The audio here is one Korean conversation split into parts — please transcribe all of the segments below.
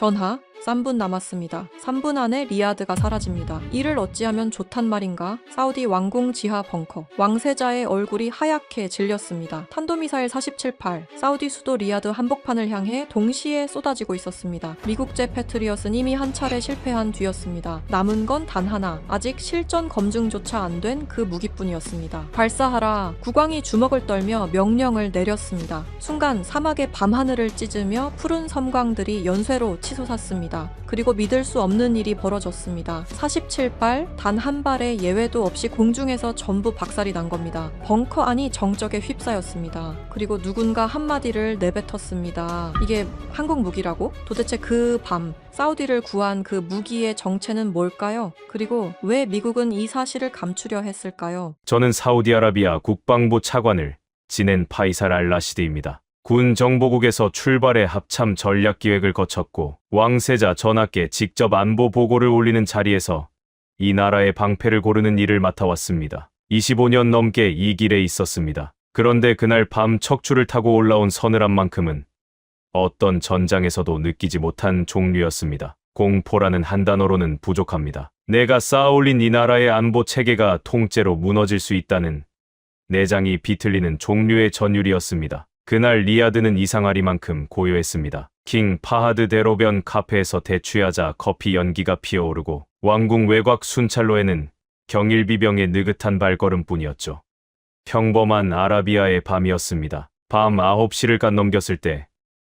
전하, 3분 남았습니다. 3분 안에 리야드가 사라집니다. 이를 어찌하면 좋단 말인가? 사우디 왕궁 지하 벙커. 왕세자의 얼굴이 하얗게 질렸습니다. 탄도미사일 47팔. 사우디 수도 리야드 한복판을 향해 동시에 쏟아지고 있었습니다. 미국제 패트리엇은 이미 한 차례 실패한 뒤였습니다. 남은 건 단 하나. 아직 실전 검증조차 안 된 그 무기뿐이었습니다. 발사하라. 국왕이 주먹을 떨며 명령을 내렸습니다. 순간 사막의 밤하늘을 찢으며 푸른 섬광들이 연쇄로 치솟았습니다. 그리고 믿을 수 없는 일이 벌어졌습니다. 47발, 단 한 발의 예외도 없이 공중에서 전부 박살이 난 겁니다. 벙커 안이 정적에 휩싸였습니다. 그리고 누군가 한마디를 내뱉었습니다. 이게 한국 무기라고? 도대체 그 밤 사우디를 구한 그 무기의 정체는 뭘까요? 그리고 왜 미국은 이 사실을 감추려 했을까요? 저는 사우디아라비아 국방부 차관을 지낸 파이살 알-라시드입니다. 군 정보국에서 출발해 합참 전략 기획을 거쳤고 왕세자 전하께 직접 안보 보고를 올리는 자리에서 이 나라의 방패를 고르는 일을 맡아왔습니다. 25년 넘게 이 길에 있었습니다. 그런데 그날 밤 척추를 타고 올라온 서늘함만큼은 어떤 전장에서도 느끼지 못한 종류였습니다. 공포라는 한 단어로는 부족합니다. 내가 쌓아올린 이 나라의 안보 체계가 통째로 무너질 수 있다는 내장이 비틀리는 종류의 전율이었습니다. 그날 리야드는 이상하리만큼 고요했습니다. 킹 파하드 대로변 카페에서 대취하자 커피 연기가 피어오르고 왕궁 외곽 순찰로에는 경일비병의 느긋한 발걸음뿐이었죠. 평범한 아라비아의 밤이었습니다. 밤 9시를 갓 넘겼을 때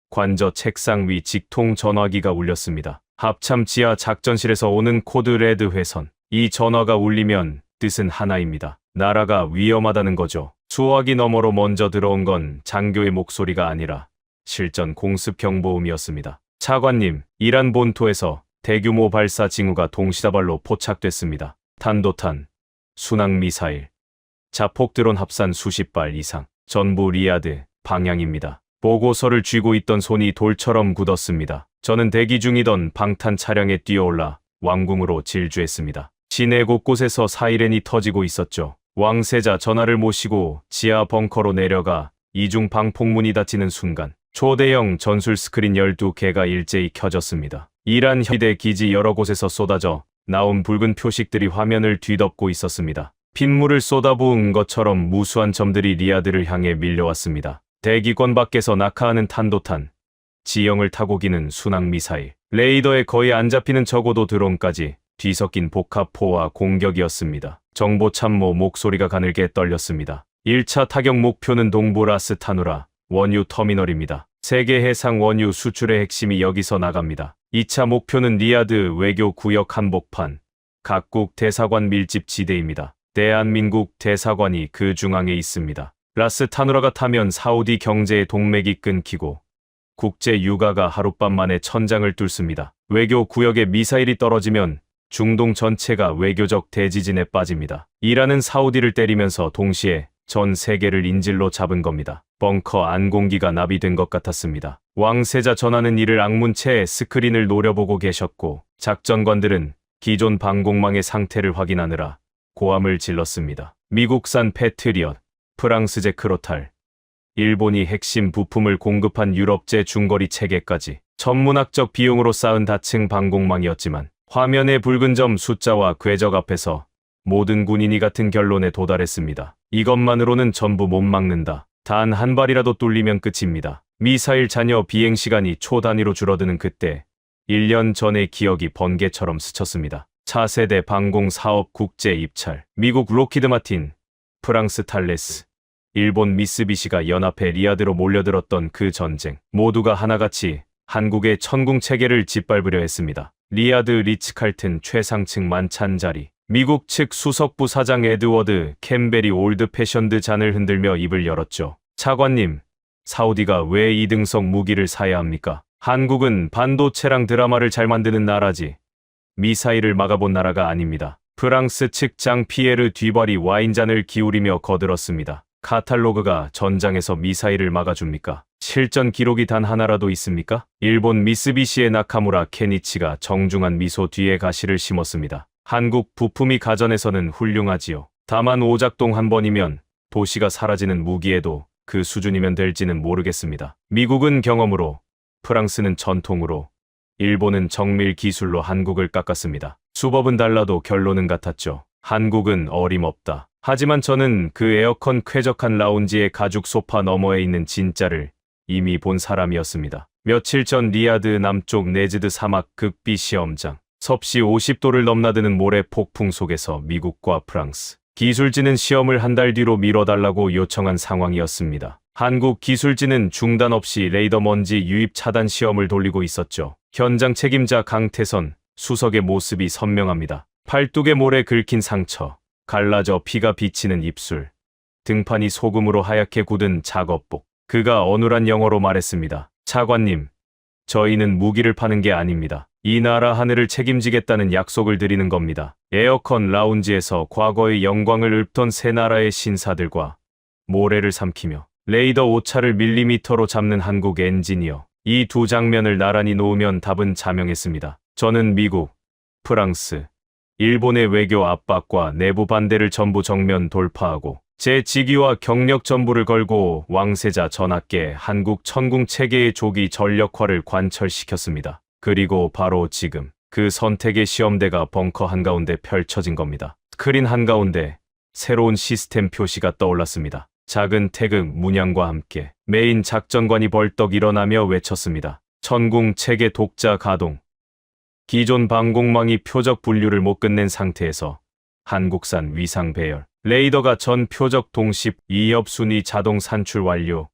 관저 책상 위 직통 전화기가 울렸습니다. 합참 지하 작전실에서 오는 코드 레드 회선. 이 전화가 울리면 뜻은 하나입니다. 나라가 위험하다는 거죠. 수화기 너머로 먼저 들어온 건 장교의 목소리가 아니라 실전 공습 경보음이었습니다. 차관님, 이란 본토에서 대규모 발사 징후가 동시다발로 포착됐습니다. 탄도탄, 순항미사일, 자폭드론 합산 수십 발 이상, 전부 리야드 방향입니다. 보고서를 쥐고 있던 손이 돌처럼 굳었습니다. 저는 대기 중이던 방탄 차량에 뛰어올라 왕궁으로 질주했습니다. 시내 곳곳에서 사이렌이 터지고 있었죠. 왕세자 전하를 모시고 지하 벙커로 내려가 이중 방폭문이 닫히는 순간 초대형 전술 스크린 12개가 일제히 켜졌습니다. 이란 현대 기지 여러 곳에서 쏟아져 나온 붉은 표식들이 화면을 뒤덮고 있었습니다. 핏물을 쏟아부은 것처럼 무수한 점들이 리야드를 향해 밀려왔습니다. 대기권 밖에서 낙하하는 탄도탄, 지형을 타고 기는 순항미사일, 레이더에 거의 안 잡히는 적어도 드론까지 뒤섞인 복합포와 공격이었습니다. 정보참모 목소리가 가늘게 떨렸습니다. 1차 타격 목표는 동부 라스타누라 원유 터미널입니다. 세계 해상 원유 수출의 핵심이 여기서 나갑니다. 2차 목표는 리야드 외교 구역 한복판, 각국 대사관 밀집 지대입니다. 대한민국 대사관이 그 중앙에 있습니다. 라스타누라가 타면 사우디 경제의 동맥이 끊기고 국제 유가가 하룻밤 만에 천장을 뚫습니다. 외교 구역에 미사일이 떨어지면 중동 전체가 외교적 대지진에 빠집니다. 이란은 사우디를 때리면서 동시에 전 세계를 인질로 잡은 겁니다. 벙커 안 공기가 나비된 것 같았습니다. 왕세자 전하는 이를 악문채 스크린을 노려보고 계셨고 작전관들은 기존 방공망의 상태를 확인하느라 고함을 질렀습니다. 미국산 패트리엇, 프랑스제 크로탈, 일본이 핵심 부품을 공급한 유럽제 중거리 체계까지 천문학적 비용으로 쌓은 다층 방공망이었지만 화면의 붉은 점 숫자와 궤적 앞에서 모든 군인이 같은 결론에 도달했습니다. 이것만으로는 전부 못 막는다. 단 한 발이라도 뚫리면 끝입니다. 미사일 잔여 비행 시간이 초 단위로 줄어드는 그때 1년 전의 기억이 번개처럼 스쳤습니다. 차세대 방공 사업 국제 입찰, 미국 로키드 마틴, 프랑스 탈레스, 일본 미쓰비시가 연합해 리야드로 몰려들었던 그 전쟁. 모두가 하나같이 한국의 천궁 체계를 짓밟으려 했습니다. 리야드 리츠칼튼 최상층 만찬 자리. 미국 측 수석부 사장 에드워드 캠벨이 올드 패션드 잔을 흔들며 입을 열었죠. 차관님, 사우디가 왜 2등석 무기를 사야 합니까? 한국은 반도체랑 드라마를 잘 만드는 나라지 미사일을 막아본 나라가 아닙니다. 프랑스 측 장 피에르 뒤발이 와인잔을 기울이며 거들었습니다. 카탈로그가 전장에서 미사일을 막아줍니까? 실전 기록이 단 하나라도 있습니까? 일본 미쓰비시의 나카무라 케니치가 정중한 미소 뒤에 가시를 심었습니다. 한국 부품이 가전에서는 훌륭하지요. 다만 오작동 한 번이면 도시가 사라지는 무기에도 그 수준이면 될지는 모르겠습니다. 미국은 경험으로, 프랑스는 전통으로, 일본은 정밀 기술로 한국을 깎았습니다. 수법은 달라도 결론은 같았죠. 한국은 어림없다. 하지만 저는 그 에어컨 쾌적한 라운지의 가죽 소파 너머에 있는 진짜를 이미 본 사람이었습니다. 며칠 전 리야드 남쪽 네즈드 사막 극비 시험장. 섭씨 50도를 넘나드는 모래 폭풍 속에서 미국과 프랑스 기술진은 시험을 한 달 뒤로 미뤄달라고 요청한 상황이었습니다. 한국 기술진은 중단 없이 레이더 먼지 유입 차단 시험을 돌리고 있었죠. 현장 책임자 강태선 수석의 모습이 선명합니다. 팔뚝에 모래 긁힌 상처, 갈라져 피가 비치는 입술, 등판이 소금으로 하얗게 굳은 작업복. 그가 어눌한 영어로 말했습니다. 차관님, 저희는 무기를 파는 게 아닙니다. 이 나라 하늘을 책임지겠다는 약속을 드리는 겁니다. 에어컨 라운지에서 과거의 영광을 읊던 세 나라의 신사들과 모래를 삼키며 레이더 오차를 밀리미터로 잡는 한국 엔지니어. 이 두 장면을 나란히 놓으면 답은 자명했습니다. 저는 미국, 프랑스, 일본의 외교 압박과 내부 반대를 전부 정면 돌파하고 제 직위와 경력 전부를 걸고 왕세자 전하께 한국 천궁 체계의 조기 전력화를 관철시켰습니다. 그리고 바로 지금 그 선택의 시험대가 벙커 한가운데 펼쳐진 겁니다. 스크린 한가운데 새로운 시스템 표시가 떠올랐습니다. 작은 태극 문양과 함께 메인 작전관이 벌떡 일어나며 외쳤습니다. 천궁 체계 독자 가동. 기존 방공망이 표적 분류를 못 끝낸 상태에서 한국산 위상 배열. 레이더가 전 표적 동십 2협 순위 자동 산출 완료.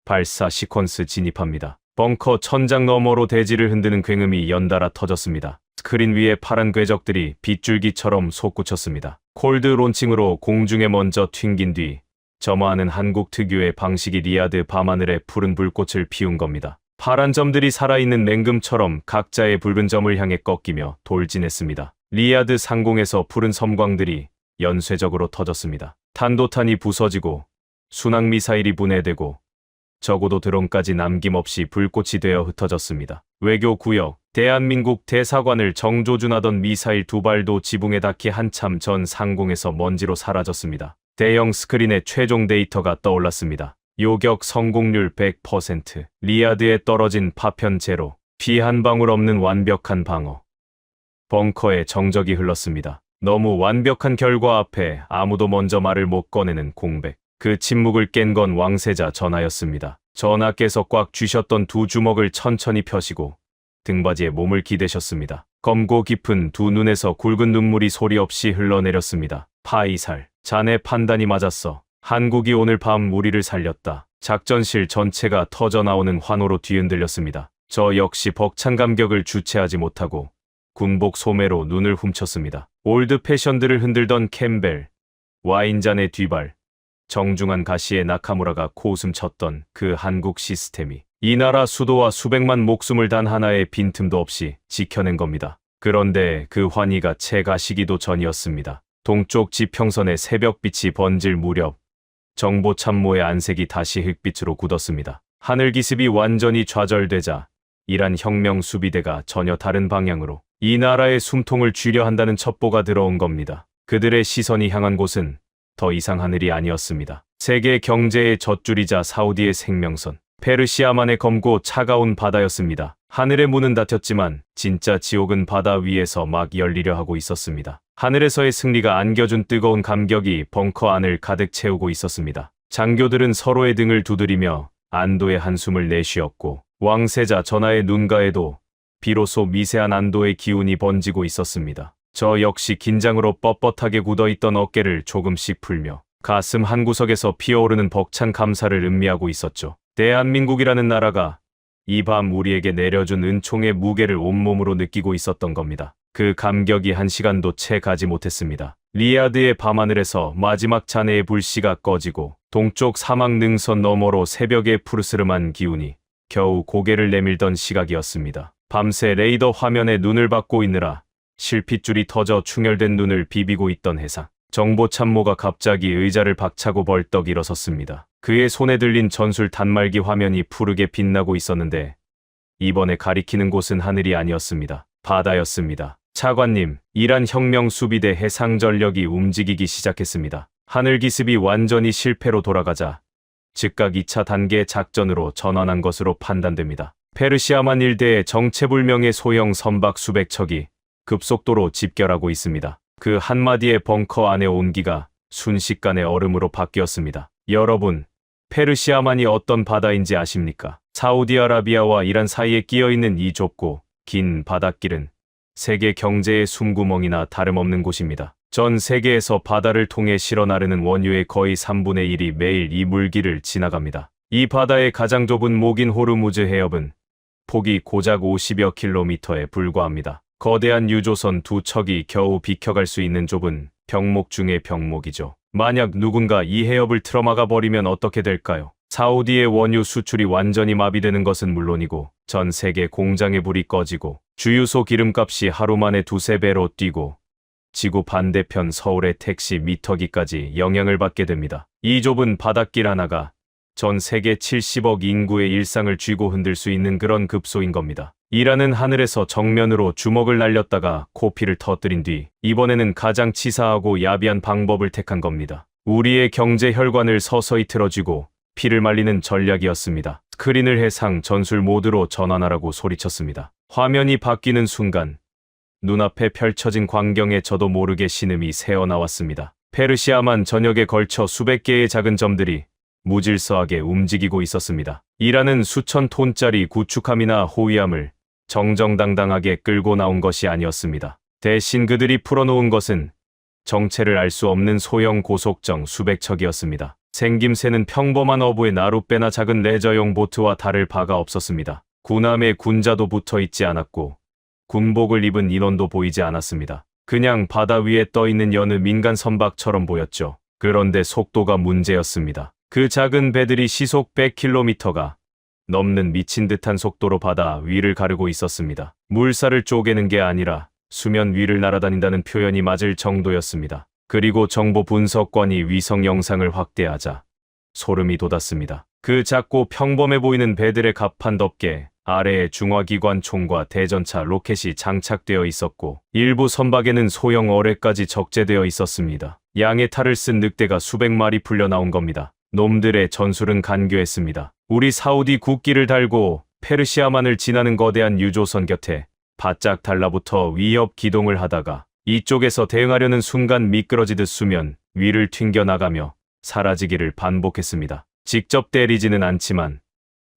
발사 시퀀스 진입합니다. 벙커 천장 너머로 대지를 흔드는 굉음이 연달아 터졌습니다. 스크린 위에 파란 궤적들이 빗줄기처럼 솟구쳤습니다. 콜드 론칭으로 공중에 먼저 튕긴 뒤 점화하는 한국 특유의 방식이 리야드 밤하늘에 푸른 불꽃을 피운 겁니다. 파란 점들이 살아있는 맹금처럼 각자의 붉은 점을 향해 꺾이며 돌진했습니다. 리야드 상공에서 푸른 섬광들이 연쇄적으로 터졌습니다. 탄도탄이 부서지고 순항미사일이 분해되고 적어도 드론까지 남김없이 불꽃이 되어 흩어졌습니다. 외교구역, 대한민국 대사관을 정조준하던 미사일 두 발도 지붕에 닿기 한참 전 상공에서 먼지로 사라졌습니다. 대형 스크린에 최종 데이터가 떠올랐습니다. 요격 성공률 100%, 리야드에 떨어진 파편 제로, 피 한 방울 없는 완벽한 방어. 벙커에 정적이 흘렀습니다. 너무 완벽한 결과 앞에 아무도 먼저 말을 못 꺼내는 공백. 그 침묵을 깬 건 왕세자 전하였습니다. 전하께서 꽉 쥐셨던 두 주먹을 천천히 펴시고 등받이에 몸을 기대셨습니다. 검고 깊은 두 눈에서 굵은 눈물이 소리 없이 흘러내렸습니다. 파이살, 자네 판단이 맞았어. 한국이 오늘 밤 우리를 살렸다. 작전실 전체가 터져나오는 환호로 뒤흔들렸습니다. 저 역시 벅찬 감격을 주체하지 못하고 군복 소매로 눈을 훔쳤습니다. 올드 패션들을 흔들던 캠벨, 와인잔의 뒤발, 정중한 가시의 나카무라가 코웃음 쳤던 그 한국 시스템이 이 나라 수도와 수백만 목숨을 단 하나의 빈틈도 없이 지켜낸 겁니다. 그런데 그 환희가 채 가시기도 전이었습니다. 동쪽 지평선의 새벽빛이 번질 무렵 정보참모의 안색이 다시 흑빛으로 굳었습니다. 하늘 기습이 완전히 좌절되자 이란 혁명 수비대가 전혀 다른 방향으로 이 나라의 숨통을 쥐려 한다는 첩보가 들어온 겁니다. 그들의 시선이 향한 곳은 더 이상 하늘이 아니었습니다. 세계 경제의 젖줄이자 사우디의 생명선, 페르시아만의 검고 차가운 바다였습니다. 하늘의 문은 닫혔지만 진짜 지옥은 바다 위에서 막 열리려 하고 있었습니다. 하늘에서의 승리가 안겨준 뜨거운 감격이 벙커 안을 가득 채우고 있었습니다. 장교들은 서로의 등을 두드리며 안도의 한숨을 내쉬었고 왕세자 전하의 눈가에도 비로소 미세한 안도의 기운이 번지고 있었습니다. 저 역시 긴장으로 뻣뻣하게 굳어있던 어깨를 조금씩 풀며 가슴 한구석에서 피어오르는 벅찬 감사를 음미하고 있었죠. 대한민국이라는 나라가 이 밤 우리에게 내려준 은총의 무게를 온몸으로 느끼고 있었던 겁니다. 그 감격이 한 시간도 채 가지 못했습니다. 리야드의 밤하늘에서 마지막 잔해의 불씨가 꺼지고 동쪽 사막 능선 너머로 새벽의 푸르스름한 기운이 겨우 고개를 내밀던 시각이었습니다. 밤새 레이더 화면에 눈을 받고 있느라 실핏줄이 터져 충혈된 눈을 비비고 있던 해상. 정보참모가 갑자기 의자를 박차고 벌떡 일어섰습니다. 그의 손에 들린 전술 단말기 화면이 푸르게 빛나고 있었는데 이번에 가리키는 곳은 하늘이 아니었습니다. 바다였습니다. 차관님, 이란 혁명 수비대 해상전력이 움직이기 시작했습니다. 하늘 기습이 완전히 실패로 돌아가자 즉각 2차 단계 작전으로 전환한 것으로 판단됩니다. 페르시아만 일대에 정체불명의 소형 선박 수백 척이 급속도로 집결하고 있습니다. 그 한마디의 벙커 안의 온기가 순식간에 얼음으로 바뀌었습니다. 여러분, 페르시아만이 어떤 바다인지 아십니까? 사우디아라비아와 이란 사이에 끼어있는 이 좁고 긴 바닷길은 세계 경제의 숨구멍이나 다름없는 곳입니다. 전 세계에서 바다를 통해 실어 나르는 원유의 거의 3분의 1이 매일 이 물길을 지나갑니다. 이 바다의 가장 좁은 목인 호르무즈 해협은 폭이 고작 50여 킬로미터에 불과합니다. 거대한 유조선 두 척이 겨우 비켜갈 수 있는 좁은 병목 중의 병목이죠. 만약 누군가 이 해협을 틀어막아 버리면 어떻게 될까요? 사우디의 원유 수출이 완전히 마비되는 것은 물론이고 전 세계 공장의 불이 꺼지고 주유소 기름값이 하루 만에 두세 배로 뛰고 지구 반대편 서울의 택시 미터기까지 영향을 받게 됩니다. 이 좁은 바닷길 하나가 전 세계 70억 인구의 일상을 쥐고 흔들 수 있는 그런 급소인 겁니다. 이란은 하늘에서 정면으로 주먹을 날렸다가 코피를 터뜨린 뒤 이번에는 가장 치사하고 야비한 방법을 택한 겁니다. 우리의 경제 혈관을 서서히 틀어쥐고 피를 말리는 전략이었습니다. 스크린을 해상 전술 모드로 전환하라고 소리쳤습니다. 화면이 바뀌는 순간 눈앞에 펼쳐진 광경에 저도 모르게 신음이 새어나왔습니다. 페르시아만 전역에 걸쳐 수백 개의 작은 점들이 무질서하게 움직이고 있었습니다. 이란은 수천 톤짜리 구축함이나 호위함을 정정당당하게 끌고 나온 것이 아니었습니다. 대신 그들이 풀어놓은 것은 정체를 알 수 없는 소형 고속정 수백 척이었습니다. 생김새는 평범한 어부의 나룻배나 작은 레저용 보트와 다를 바가 없었습니다. 군함에 군자도 붙어있지 않았고 군복을 입은 인원도 보이지 않았습니다. 그냥 바다 위에 떠있는 여느 민간 선박처럼 보였죠. 그런데 속도가 문제였습니다. 그 작은 배들이 시속 100km가 넘는 미친 듯한 속도로 바다 위를 가르고 있었습니다. 물살을 쪼개는 게 아니라 수면 위를 날아다닌다는 표현이 맞을 정도였습니다. 그리고 정보 분석관이 위성 영상을 확대하자 소름이 돋았습니다. 그 작고 평범해 보이는 배들의 갑판 덮개 아래에 중화기관 총과 대전차 로켓이 장착되어 있었고 일부 선박에는 소형 어뢰까지 적재되어 있었습니다. 양의 탈을 쓴 늑대가 수백 마리 풀려 나온 겁니다. 놈들의 전술은 간교했습니다. 우리 사우디 국기를 달고 페르시아만을 지나는 거대한 유조선 곁에 바짝 달라붙어 위협 기동을 하다가 이쪽에서 대응하려는 순간 미끄러지듯 수면 위를 튕겨나가며 사라지기를 반복했습니다. 직접 때리지는 않지만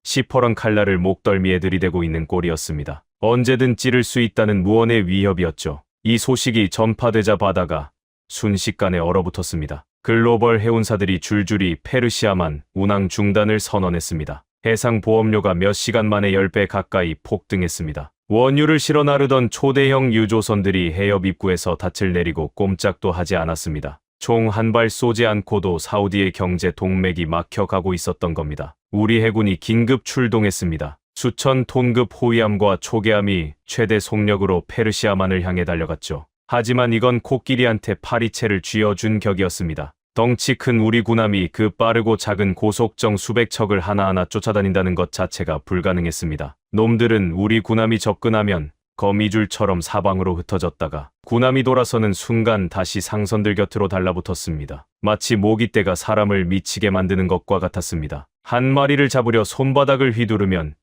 시퍼런 칼날을 목덜미에 들이대고 있는 꼴이었습니다. 언제든 찌를 수 있다는 무언의 위협이었죠. 이 소식이 전파되자 바다가 순식간에 얼어붙었습니다. 글로벌 해운사들이 줄줄이 페르시아만 운항 중단을 선언했습니다. 해상 보험료가 몇 시간 만에 10배 가까이 폭등했습니다. 원유를 실어 나르던 초대형 유조선들이 해협 입구에서 닻을 내리고 꼼짝도 하지 않았습니다. 총 한 발 쏘지 않고도 사우디의 경제 동맥이 막혀가고 있었던 겁니다. 우리 해군이 긴급 출동했습니다. 수천 톤급 호위함과 초계함이 최대 속력으로 페르시아만을 향해 달려갔죠. 하지만 이건 코끼리한테 파리채를 쥐어준 격이었습니다. 덩치 큰 우리 군함이 그 빠르고 작은 고속정 수백 척을 하나하나 쫓아다닌다는 것 자체가 불가능했습니다. 놈들은 우리 군함이 접근하면 거미줄처럼 사방으로 흩어졌다가 군함이 돌아서는 순간 다시 상선들 곁으로 달라붙었습니다. 마치 모기떼가 사람을 미치게 만드는 것과 같았습니다. 한 마리를 잡으려 손바닥을 휘두르면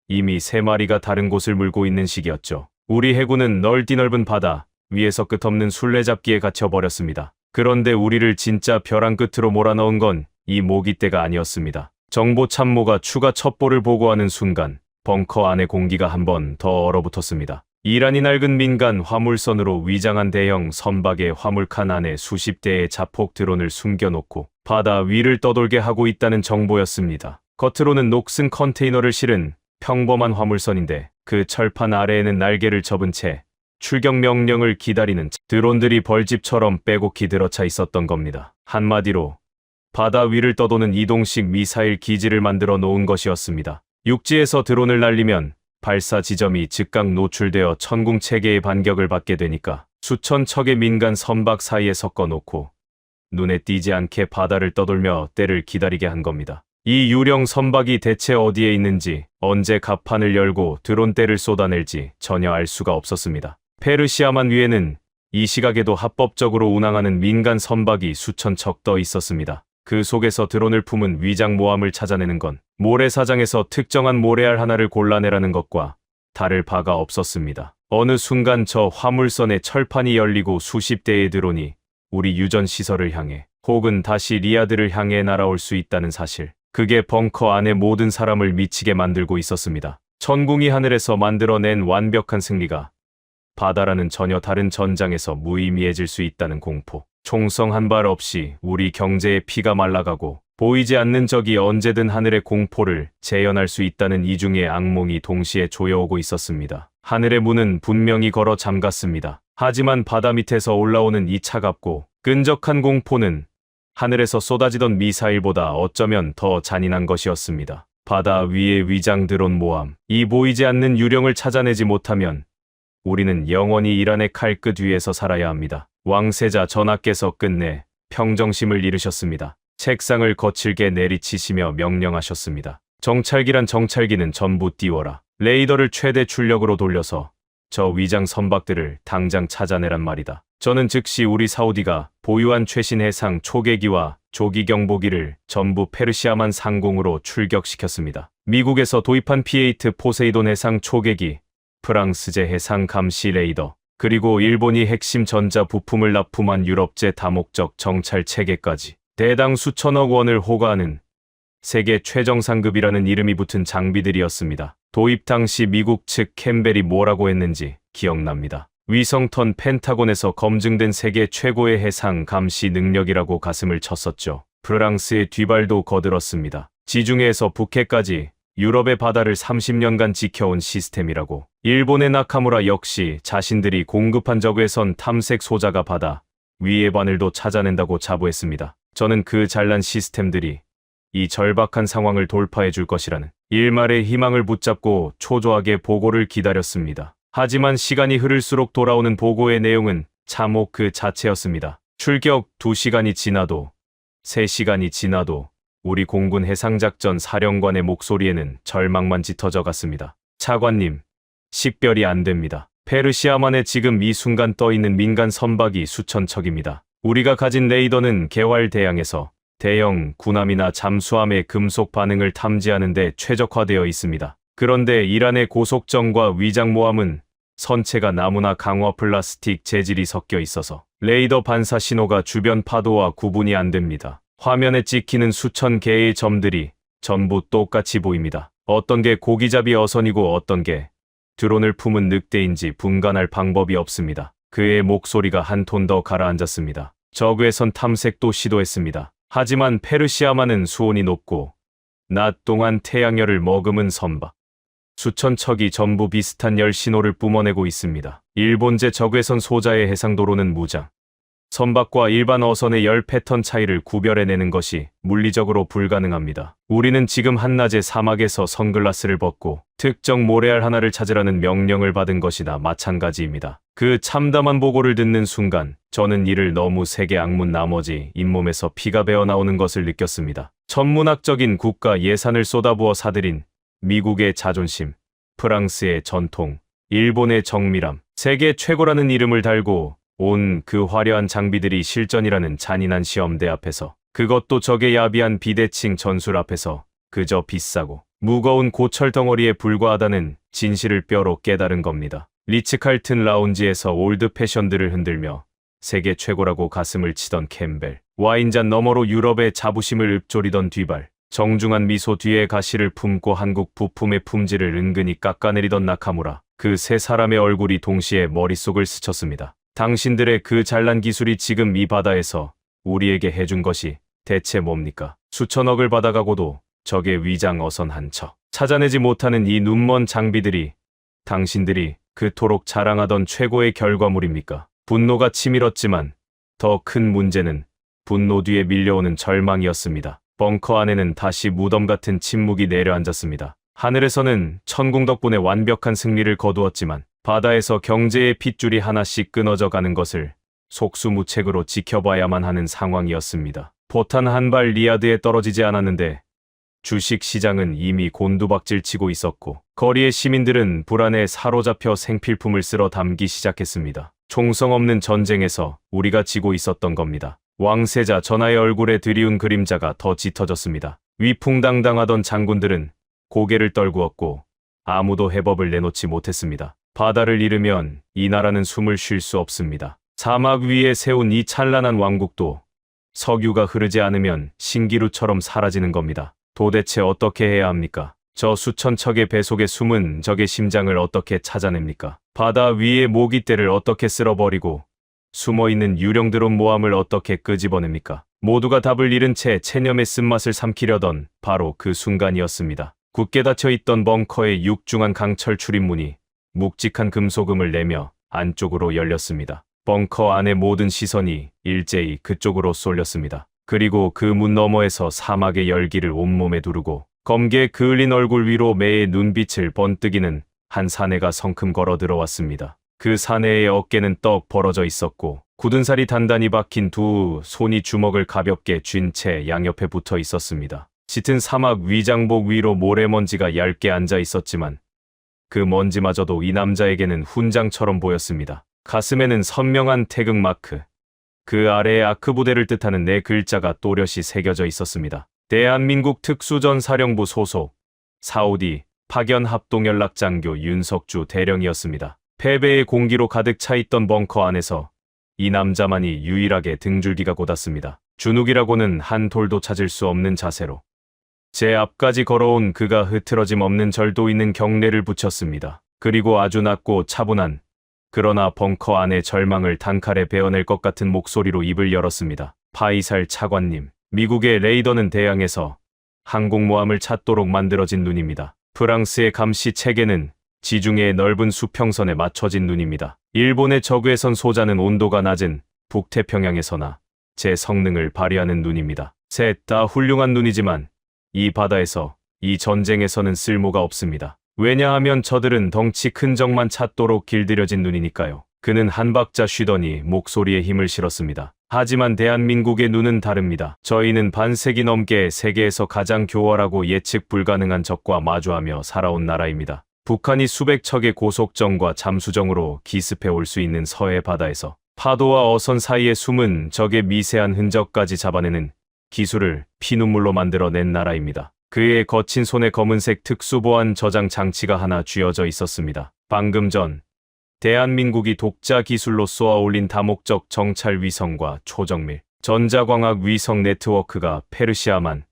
이미 세 마리가 다른 곳을 물고 있는 시기였죠. 우리 해군은 넓디 넓은 바다 위에서 끝없는 술래잡기에 갇혀버렸습니다. 그런데 우리를 진짜 벼랑 끝으로 몰아넣은 건 이 모기떼가 아니었습니다. 정보 참모가 추가 첩보를 보고하는 순간 벙커 안의 공기가 한 번 더 얼어붙었습니다. 이란이 낡은 민간 화물선으로 위장한 대형 선박의 화물칸 안에 수십 대의 자폭 드론을 숨겨놓고 바다 위를 떠돌게 하고 있다는 정보였습니다. 겉으로는 녹슨 컨테이너를 실은 평범한 화물선인데 그 철판 아래에는 날개를 접은 채 출격 명령을 기다리는 드론들이 벌집처럼 빼곡히 들어차 있었던 겁니다. 한마디로 바다 위를 떠도는 이동식 미사일 기지를 만들어 놓은 것이었습니다. 육지에서 드론을 날리면 발사 지점이 즉각 노출되어 천궁체계의 반격을 받게 되니까 수천 척의 민간 선박 사이에 섞어놓고 눈에 띄지 않게 바다를 떠돌며 때를 기다리게 한 겁니다. 이 유령 선박이 대체 어디에 있는지 언제 갑판을 열고 드론대를 쏟아낼지 전혀 알 수가 없었습니다. 페르시아만 위에는 이 시각에도 합법적으로 운항하는 민간 선박이 수천 척 떠 있었습니다. 그 속에서 드론을 품은 위장 모함을 찾아내는 건 모래사장에서 특정한 모래알 하나를 골라내라는 것과 다를 바가 없었습니다. 어느 순간 저 화물선의 철판이 열리고 수십 대의 드론이 우리 유전 시설을 향해 혹은 다시 리아드를 향해 날아올 수 있다는 사실. 그게 벙커 안의 모든 사람을 미치게 만들고 있었습니다. 천궁이 하늘에서 만들어낸 완벽한 승리가 바다라는 전혀 다른 전장에서 무의미해질 수 있다는 공포. 총성 한 발 없이 우리 경제의 피가 말라가고 보이지 않는 적이 언제든 하늘의 공포를 재현할 수 있다는 이중의 악몽이 동시에 조여오고 있었습니다. 하늘의 문은 분명히 걸어 잠갔습니다. 하지만 바다 밑에서 올라오는 이 차갑고 끈적한 공포는 하늘에서 쏟아지던 미사일보다 어쩌면 더 잔인한 것이었습니다. 바다 위의 위장 드론 모함, 이 보이지 않는 유령을 찾아내지 못하면 우리는 영원히 이란의 칼끝 위에서 살아야 합니다. 왕세자 전하께서 끝내 평정심을 잃으셨습니다. 책상을 거칠게 내리치시며 명령하셨습니다. 정찰기란 정찰기는 전부 띄워라. 레이더를 최대 출력으로 돌려서 저 위장 선박들을 당장 찾아내란 말이다. 저는 즉시 우리 사우디가 보유한 최신 해상 초계기와 조기 경보기를 전부 페르시아만 상공으로 출격시켰습니다. 미국에서 도입한 P8 포세이돈 해상 초계기, 프랑스제 해상 감시 레이더, 그리고 일본이 핵심 전자 부품을 납품한 유럽제 다목적 정찰 체계까지 대당 수천억 원을 호가하는 세계 최정 상급이라는 이름이 붙은 장비들이었습니다. 도입 당시 미국 측 캠벨이 뭐라고 했는지 기억납니다. 위성턴 펜타곤에서 검증된 세계 최고의 해상 감시 능력이라고 가슴을 쳤었죠. 프랑스의 뒤발도 거들었습니다. 지중해에서 북해까지 유럽의 바다를 30년간 지켜온 시스템이라고. 일본의 나카무라 역시 자신들이 공급한 적외선 탐색 소자가 바다 위의 바늘도 찾아낸다고 자부했습니다. 저는 그 잘난 시스템들이 이 절박한 상황을 돌파해 줄 것이라는 일말의 희망을 붙잡고 초조하게 보고를 기다렸습니다. 하지만 시간이 흐를수록 돌아오는 보고의 내용은 참혹 그 자체였습니다. 출격 2시간이 지나도 3시간이 지나도 우리 공군 해상작전 사령관의 목소리에는 절망만 짙어져 갔습니다. 차관님, 식별이 안 됩니다. 페르시아만에 지금 이 순간 떠있는 민간 선박이 수천 척입니다. 우리가 가진 레이더는 개활대양에서 대형 군함이나 잠수함의 금속 반응을 탐지하는 데 최적화되어 있습니다. 그런데 이란의 고속정과 위장모함은 선체가 나무나 강화 플라스틱 재질이 섞여 있어서 레이더 반사 신호가 주변 파도와 구분이 안 됩니다. 화면에 찍히는 수천 개의 점들이 전부 똑같이 보입니다. 어떤 게 고기잡이 어선이고 어떤 게 드론을 품은 늑대인지 분간할 방법이 없습니다. 그의 목소리가 한 톤 더 가라앉았습니다. 적외선 탐색도 시도했습니다. 하지만 페르시아만은 수온이 높고 낮 동안 태양열을 머금은 선박 수천 척이 전부 비슷한 열 신호를 뿜어내고 있습니다. 일본제 적외선 소자의 해상도로는 무장 선박과 일반 어선의 열 패턴 차이를 구별해내는 것이 물리적으로 불가능합니다. 우리는 지금 한낮에 사막에서 선글라스를 벗고 특정 모래알 하나를 찾으라는 명령을 받은 것이나 마찬가지입니다. 그 참담한 보고를 듣는 순간 저는 이를 너무 세게 악문 나머지 잇몸에서 피가 배어나오는 것을 느꼈습니다. 천문학적인 국가 예산을 쏟아부어 사들인 미국의 자존심, 프랑스의 전통, 일본의 정밀함, 세계 최고라는 이름을 달고 온 그 화려한 장비들이 실전이라는 잔인한 시험대 앞에서, 그것도 적의 야비한 비대칭 전술 앞에서 그저 비싸고 무거운 고철 덩어리에 불과하다는 진실을 뼈로 깨달은 겁니다. 리츠칼튼 라운지에서 올드 패션들을 흔들며 세계 최고라고 가슴을 치던 캠벨, 와인잔 너머로 유럽의 자부심을 읊조리던 뒤발, 정중한 미소 뒤에 가시를 품고 한국 부품의 품질을 은근히 깎아내리던 나카무라, 그 세 사람의 얼굴이 동시에 머릿속을 스쳤습니다. 당신들의 그 잘난 기술이 지금 이 바다에서 우리에게 해준 것이 대체 뭡니까? 수천억을 받아가고도 적의 위장 어선 한 척 찾아내지 못하는 이 눈먼 장비들이 당신들이 그토록 자랑하던 최고의 결과물입니까? 분노가 치밀었지만 더 큰 문제는 분노 뒤에 밀려오는 절망이었습니다. 벙커 안에는 다시 무덤 같은 침묵이 내려앉았습니다. 하늘에서는 천궁 덕분에 완벽한 승리를 거두었지만 바다에서 경제의 핏줄이 하나씩 끊어져 가는 것을 속수무책으로 지켜봐야만 하는 상황이었습니다. 포탄 한 발 리야드에 떨어지지 않았는데 주식 시장은 이미 곤두박질 치고 있었고 거리의 시민들은 불안에 사로잡혀 생필품을 쓸어 담기 시작했습니다. 총성 없는 전쟁에서 우리가 지고 있었던 겁니다. 왕세자 전하의 얼굴에 드리운 그림자가 더 짙어졌습니다. 위풍당당하던 장군들은 고개를 떨구었고 아무도 해법을 내놓지 못했습니다. 바다를 잃으면 이 나라는 숨을 쉴 수 없습니다. 사막 위에 세운 이 찬란한 왕국도 석유가 흐르지 않으면 신기루처럼 사라지는 겁니다. 도대체 어떻게 해야 합니까? 저 수천 척의 배 속에 숨은 적의 심장을 어떻게 찾아냅니까? 바다 위의 모깃대를 어떻게 쓸어버리고 숨어있는 유령드론 모함을 어떻게 끄집어냅니까? 모두가 답을 잃은 채 체념의 쓴맛을 삼키려던 바로 그 순간이었습니다. 굳게 닫혀있던 벙커의 육중한 강철 출입문이 묵직한 금소금을 내며 안쪽으로 열렸습니다. 벙커 안의 모든 시선이 일제히 그쪽으로 쏠렸습니다. 그리고 그 문 너머에서 사막의 열기를 온몸에 두르고 검게 그을린 얼굴 위로 매의 눈빛을 번뜩이는 한 사내가 성큼 걸어 들어왔습니다. 그 사내의 어깨는 떡 벌어져 있었고 굳은 살이 단단히 박힌 두 손이 주먹을 가볍게 쥔 채 양옆에 붙어 있었습니다. 짙은 사막 위장복 위로 모래먼지가 얇게 앉아 있었지만 그 먼지마저도 이 남자에게는 훈장처럼 보였습니다. 가슴에는 선명한 태극 마크, 그 아래에 아크부대를 뜻하는 네 글자가 또렷이 새겨져 있었습니다. 대한민국 특수전사령부 소속 사우디 파견 합동연락장교 윤석주 대령이었습니다. 패배의 공기로 가득 차 있던 벙커 안에서 이 남자만이 유일하게 등줄기가 곧았습니다. 주눅이라고는 한 돌도 찾을 수 없는 자세로 제 앞까지 걸어온 그가 흐트러짐 없는 절도 있는 경례를 붙였습니다. 그리고 아주 낮고 차분한 그러나 벙커 안의 절망을 단칼에 베어낼 것 같은 목소리로 입을 열었습니다. 파이살 차관님, 미국의 레이더는 대양에서 항공모함을 찾도록 만들어진 눈입니다. 프랑스의 감시 체계는 지중해의 넓은 수평선에 맞춰진 눈입니다. 일본의 적외선 소자는 온도가 낮은 북태평양에서나 제 성능을 발휘하는 눈입니다. 셋 다 훌륭한 눈이지만 이 바다에서, 이 전쟁에서는 쓸모가 없습니다. 왜냐하면 저들은 덩치 큰 적만 찾도록 길들여진 눈이니까요. 그는 한 박자 쉬더니 목소리에 힘을 실었습니다. 하지만 대한민국의 눈은 다릅니다. 저희는 반세기 넘게 세계에서 가장 교활하고 예측 불가능한 적과 마주하며 살아온 나라입니다. 북한이 수백 척의 고속정과 잠수정으로 기습해 올 수 있는 서해 바다에서 파도와 어선 사이에 숨은 적의 미세한 흔적까지 잡아내는 기술을 피눈물로 만들어낸 나라입니다. 그의 거친 손에 검은색 특수보안 저장 장치가 하나 쥐어져 있었습니다. 방금 전 대한민국이 독자 기술로 쏘아 올린 다목적 정찰 위성과 초정밀 전자광학 위성 네트워크가 페르시아만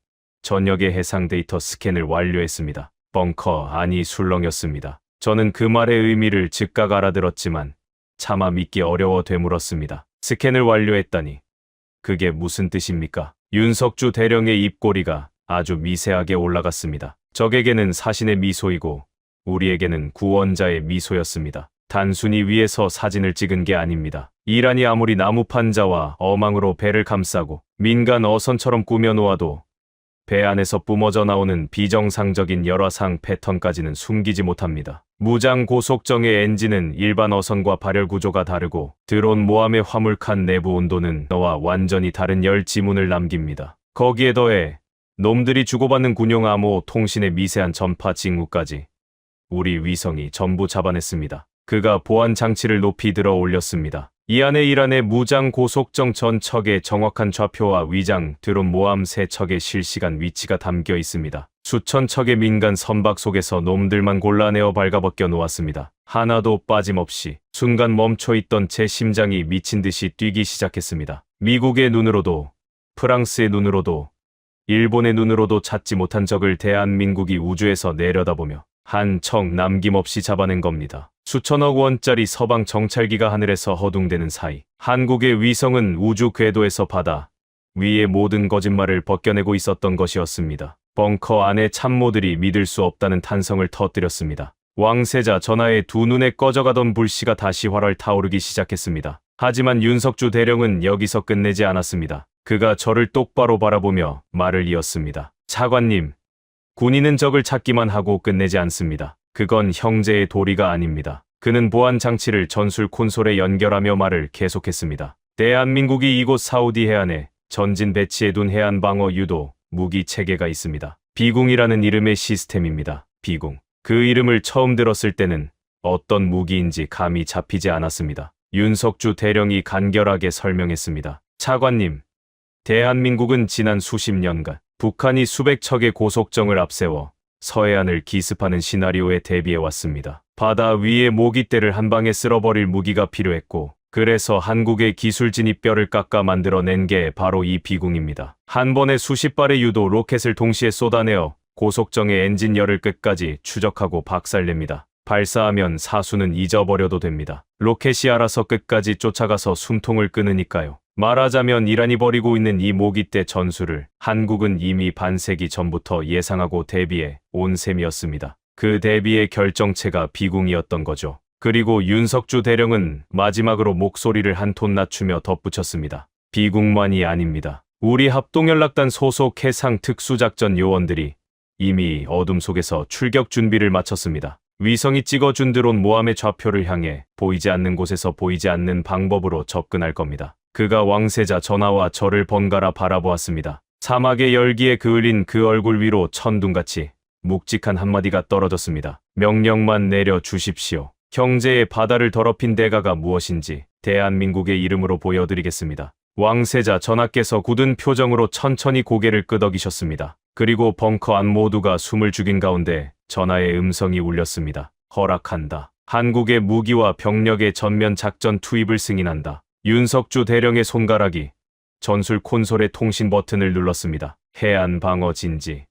전역의 해상 데이터 스캔을 완료했습니다. 벙커 안이 술렁였습니다. 저는 그 말의 의미를 즉각 알아들었지만 차마 믿기 어려워 되물었습니다. 스캔을 완료했다니 그게 무슨 뜻입니까? 윤석주 대령의 입꼬리가 아주 미세하게 올라갔습니다. 적에게는 사신의 미소이고 우리에게는 구원자의 미소였습니다. 단순히 위에서 사진을 찍은 게 아닙니다. 이란이 아무리 나무판자와 어망으로 배를 감싸고 민간 어선처럼 꾸며놓아도 배 안에서 뿜어져 나오는 비정상적인 열화상 패턴까지는 숨기지 못합니다. 무장 고속정의 엔진은 일반 어선과 발열 구조가 다르고 드론 모함의 화물칸 내부 온도는 너와 완전히 다른 열 지문을 남깁니다. 거기에 더해 놈들이 주고받는 군용 암호 통신의 미세한 전파 징후까지 우리 위성이 전부 잡아냈습니다. 그가 보안 장치를 높이 들어 올렸습니다. 이 안에 이란의 무장 고속정 전 척의 정확한 좌표와 위장 드론 모함 세 척의 실시간 위치가 담겨 있습니다. 수천 척의 민간 선박 속에서 놈들만 골라내어 발가벗겨 놓았습니다. 하나도 빠짐없이 순간 멈춰있던 제 심장이 미친 듯이 뛰기 시작했습니다. 미국의 눈으로도 프랑스의 눈으로도 일본의 눈으로도 찾지 못한 적을 대한민국이 우주에서 내려다보며 한 척 남김없이 잡아낸 겁니다. 수천억 원짜리 서방 정찰기가 하늘에서 허둥대는 사이 한국의 위성은 우주 궤도에서 바다 위의 모든 거짓말을 벗겨내고 있었던 것이었습니다. 벙커 안의 참모들이 믿을 수 없다는 탄성을 터뜨렸습니다. 왕세자 전하의 두 눈에 꺼져가던 불씨가 다시 활활 타오르기 시작했습니다. 하지만 윤석주 대령은 여기서 끝내지 않았습니다. 그가 저를 똑바로 바라보며 말을 이었습니다. 차관님, 군인은 적을 찾기만 하고 끝내지 않습니다. 그건 형제의 도리가 아닙니다. 그는 보안 장치를 전술 콘솔에 연결하며 말을 계속했습니다. 대한민국이 이곳 사우디 해안에 전진 배치해둔 해안 방어 유도 무기 체계가 있습니다. 비궁이라는 이름의 시스템입니다. 비궁. 그 이름을 처음 들었을 때는 어떤 무기인지 감이 잡히지 않았습니다. 윤석주 대령이 간결하게 설명했습니다. 차관님, 대한민국은 지난 수십 년간 북한이 수백 척의 고속정을 앞세워 서해안을 기습하는 시나리오에 대비해왔습니다. 바다 위에 모깃대를 한 방에 쓸어버릴 무기가 필요했고, 그래서 한국의 기술 진입뼈를 깎아 만들어낸 게 바로 이 비궁입니다. 한 번에 수십 발의 유도 로켓을 동시에 쏟아내어 고속정의 엔진 열을 끝까지 추적하고 박살냅니다. 발사하면 사수는 잊어버려도 됩니다. 로켓이 알아서 끝까지 쫓아가서 숨통을 끊으니까요. 말하자면 이란이 벌이고 있는 이 모깃대 전술을 한국은 이미 반세기 전부터 예상하고 대비해 온 셈이었습니다. 그 대비의 결정체가 비궁이었던 거죠. 그리고 윤석주 대령은 마지막으로 목소리를 한 톤 낮추며 덧붙였습니다. 비궁만이 아닙니다. 우리 합동연락단 소속 해상 특수작전 요원들이 이미 어둠 속에서 출격 준비를 마쳤습니다. 위성이 찍어준 드론 모함의 좌표를 향해 보이지 않는 곳에서 보이지 않는 방법으로 접근할 겁니다. 그가 왕세자 전하와 저를 번갈아 바라보았습니다. 사막의 열기에 그을린 그 얼굴 위로 천둥같이 묵직한 한마디가 떨어졌습니다. 명령만 내려 주십시오. 형제의 바다를 더럽힌 대가가 무엇인지 대한민국의 이름으로 보여드리겠습니다. 왕세자 전하께서 굳은 표정으로 천천히 고개를 끄덕이셨습니다. 그리고 벙커 안 모두가 숨을 죽인 가운데 전하의 음성이 울렸습니다. 허락한다. 한국의 무기와 병력의 전면 작전 투입을 승인한다. 윤석주 대령의 손가락이 전술 콘솔의 통신 버튼을 눌렀습니다. 해안 방어 진지,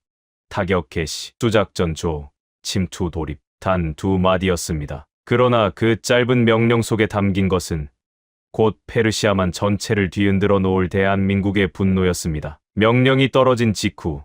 타격 개시, 수작전 조, 침투 돌입, 단 두 마디였습니다. 그러나 그 짧은 명령 속에 담긴 것은 곧 페르시아만 전체를 뒤흔들어 놓을 대한민국의 분노였습니다. 명령이 떨어진 직후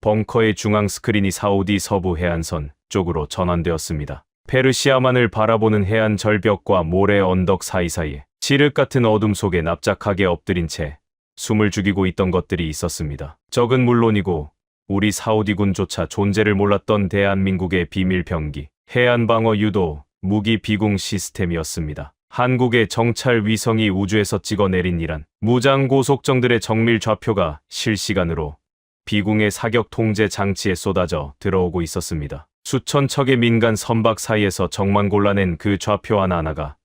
벙커의 중앙 스크린이 사우디 서부 해안선 쪽으로 전환되었습니다. 페르시아만을 바라보는 해안 절벽과 모래 언덕 사이사이에 칠흑 같은 어둠 속에 납작하게 엎드린 채 숨을 죽이고 있던 것들이 있었습니다. 적은 물론이고 우리 사우디군조차 존재를 몰랐던 대한민국의 비밀 병기, 해안 방어 유도, 무기 비궁 시스템이었습니다. 한국의 정찰 위성이 우주에서 찍어내린 이란 무장 고속정들의 정밀 좌표가 실시간으로 비궁의 사격 통제 장치에 쏟아져 들어오고 있었습니다. 수천 척의 민간 선박 사이에서 정만 골라낸 그 좌표 하나하나가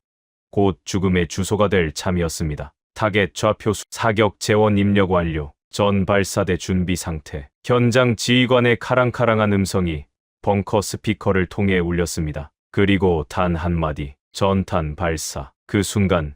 곧 죽음의 주소가 될 참이었습니다. 타겟 좌표 사격 재원 입력 완료, 전 발사대 준비 상태. 현장 지휘관의 카랑카랑한 음성이 벙커 스피커를 통해 울렸습니다. 그리고 단 한마디, 전탄 발사. 그 순간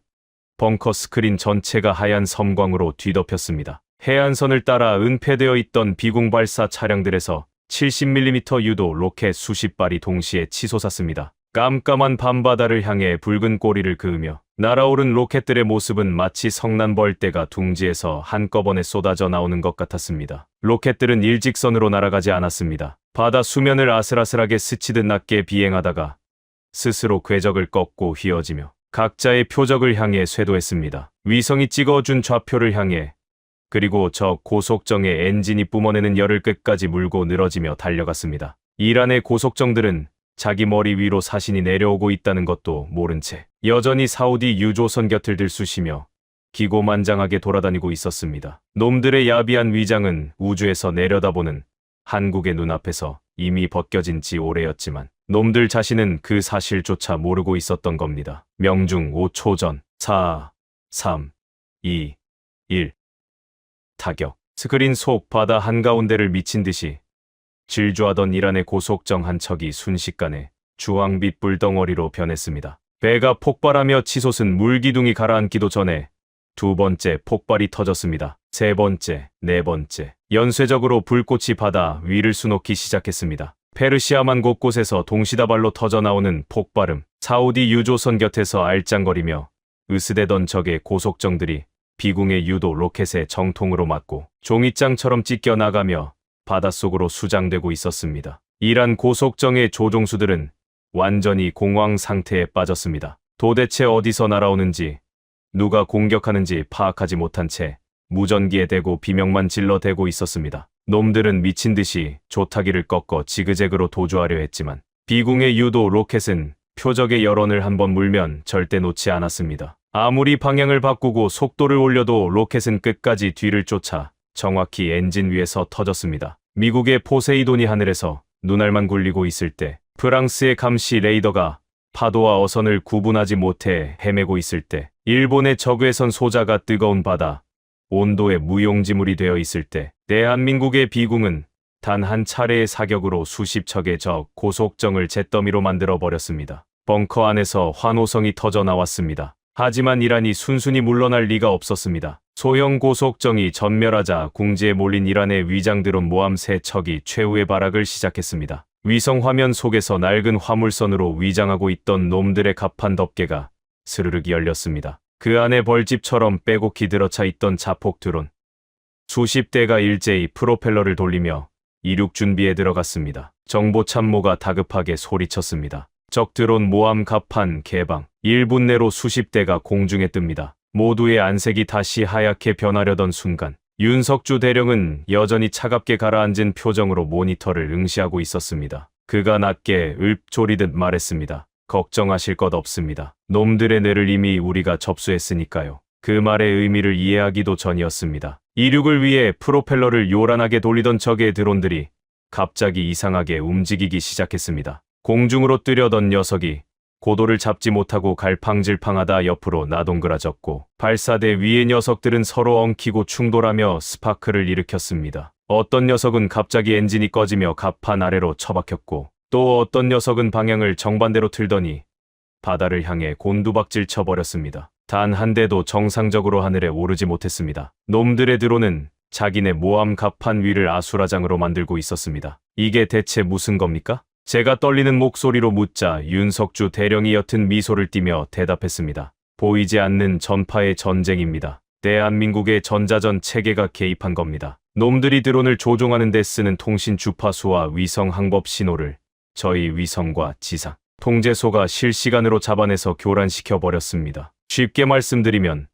벙커 스크린 전체가 하얀 섬광으로 뒤덮였습니다. 해안선을 따라 은폐되어 있던 비궁 발사 차량들에서 70mm 유도 로켓 수십 발이 동시에 치솟았습니다. 깜깜한 밤바다를 향해 붉은 꼬리를 그으며 날아오른 로켓들의 모습은 마치 성난벌떼가 둥지에서 한꺼번에 쏟아져 나오는 것 같았습니다. 로켓들은 일직선으로 날아가지 않았습니다. 바다 수면을 아슬아슬하게 스치듯 낮게 비행하다가 스스로 궤적을 꺾고 휘어지며 각자의 표적을 향해 쇄도했습니다. 위성이 찍어준 좌표를 향해, 그리고 저 고속정의 엔진이 뿜어내는 열을 끝까지 물고 늘어지며 달려갔습니다. 이란의 고속정들은 자기 머리 위로 사신이 내려오고 있다는 것도 모른 채 여전히 사우디 유조선 곁을 들쑤시며 기고만장하게 돌아다니고 있었습니다. 놈들의 야비한 위장은 우주에서 내려다보는 한국의 눈앞에서 이미 벗겨진 지 오래였지만 놈들 자신은 그 사실조차 모르고 있었던 겁니다. 명중 5초 전 4, 3, 2, 1 타격. 스크린 속 바다 한가운데를 미친 듯이 질주하던 이란의 고속정 한 척이 순식간에 주황빛 불덩어리로 변했습니다. 배가 폭발하며 치솟은 물기둥이 가라앉기도 전에 두 번째 폭발이 터졌습니다. 세 번째, 네 번째. 연쇄적으로 불꽃이 바다 위를 수놓기 시작했습니다. 페르시아만 곳곳에서 동시다발로 터져나오는 폭발음. 사우디 유조선 곁에서 알짱거리며 으스대던 적의 고속정들이 비궁의 유도 로켓에 정통으로 맞고 종이장처럼 찢겨 나가며 바닷속으로 수장되고 있었습니다. 이란 고속정의 조종수들은 완전히 공황 상태에 빠졌습니다. 도대체 어디서 날아오는지, 누가 공격하는지 파악하지 못한 채 무전기에 대고 비명만 질러대고 있었습니다. 놈들은 미친 듯이 조타기를 꺾어 지그재그로 도주하려 했지만 비궁의 유도 로켓은 표적의 여론을 한번 물면 절대 놓지 않았습니다. 아무리 방향을 바꾸고 속도를 올려도 로켓은 끝까지 뒤를 쫓아 정확히 엔진 위에서 터졌습니다. 미국의 포세이돈이 하늘에서 눈알만 굴리고 있을 때, 프랑스의 감시 레이더가 파도와 어선을 구분하지 못해 헤매고 있을 때, 일본의 저괴선 소자가 뜨거운 바다, 온도의 무용지물이 되어 있을 때 대한민국의 비궁은 단 한 차례의 사격으로 수십 척의 적 고속정을 잿더미로 만들어 버렸습니다. 벙커 안에서 환호성이 터져 나왔습니다. 하지만 이란이 순순히 물러날 리가 없었습니다. 소형 고속정이 전멸하자 궁지에 몰린 이란의 위장드론 모함 3척이 최후의 발악을 시작했습니다. 위성화면 속에서 낡은 화물선으로 위장하고 있던 놈들의 갑판 덮개가 스르륵 열렸습니다. 그 안에 벌집처럼 빼곡히 들어차 있던 자폭 드론 수십 대가 일제히 프로펠러를 돌리며 이륙 준비에 들어갔습니다. 정보 참모가 다급하게 소리쳤습니다. 적 드론 모함 갑판 개방. 1분 내로 수십 대가 공중에 뜹니다. 모두의 안색이 다시 하얗게 변하려던 순간 윤석주 대령은 여전히 차갑게 가라앉은 표정으로 모니터를 응시하고 있었습니다. 그가 낮게 읊조리듯 말했습니다. 걱정하실 것 없습니다. 놈들의 뇌를 이미 우리가 접수했으니까요. 그 말의 의미를 이해하기도 전이었습니다. 이륙을 위해 프로펠러를 요란하게 돌리던 적의 드론들이 갑자기 이상하게 움직이기 시작했습니다. 공중으로 뜨려던 녀석이 고도를 잡지 못하고 갈팡질팡하다 옆으로 나동그라졌고 발사대 위의 녀석들은 서로 엉키고 충돌하며 스파크를 일으켰습니다. 어떤 녀석은 갑자기 엔진이 꺼지며 갑판 아래로 처박혔고 또 어떤 녀석은 방향을 정반대로 틀더니 바다를 향해 곤두박질 쳐버렸습니다. 단 한 대도 정상적으로 하늘에 오르지 못했습니다. 놈들의 드론은 자기네 모함 갑판 위를 아수라장으로 만들고 있었습니다. 이게 대체 무슨 겁니까? 제가 떨리는 목소리로 묻자 윤석주 대령이 옅은 미소를 띠며 대답했습니다. 보이지 않는 전파의 전쟁입니다. 대한민국의 전자전 체계가 개입한 겁니다. 놈들이 드론을 조종하는 데 쓰는 통신 주파수와 위성 항법 신호를 저희 위성과 지상 통제소가 실시간으로 잡아내서 교란시켜 버렸습니다. 쉽게 말씀드리면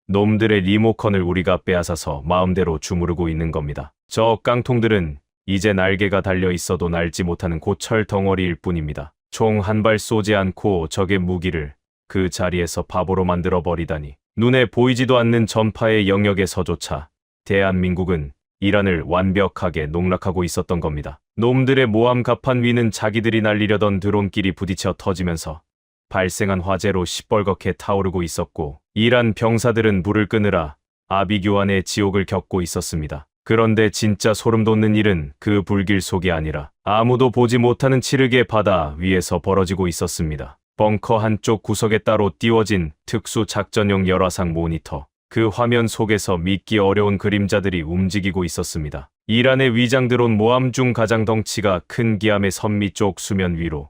놈들의 리모컨을 우리가 빼앗아서 마음대로 주무르고 있는 겁니다. 저 깡통들은 이제 날개가 달려 있어도 날지 못하는 고철 덩어리일 뿐입니다. 총 한 발 쏘지 않고 적의 무기를 그 자리에서 바보로 만들어 버리다니. 눈에 보이지도 않는 전파의 영역에서조차 대한민국은 이란을 완벽하게 농락하고 있었던 겁니다. 놈들의 모함 갑판 위는 자기들이 날리려던 드론끼리 부딪혀 터지면서 발생한 화재로 시뻘겋게 타오르고 있었고 이란 병사들은 불을 끄느라 아비규환의 지옥을 겪고 있었습니다. 그런데 진짜 소름 돋는 일은 그 불길 속이 아니라 아무도 보지 못하는 칠흑의 바다 위에서 벌어지고 있었습니다. 벙커 한쪽 구석에 따로 띄워진 특수 작전용 열화상 모니터. 그 화면 속에서 믿기 어려운 그림자들이 움직이고 있었습니다. 이란의 위장 드론 모함 중 가장 덩치가 큰 기암의 선미 쪽 수면 위로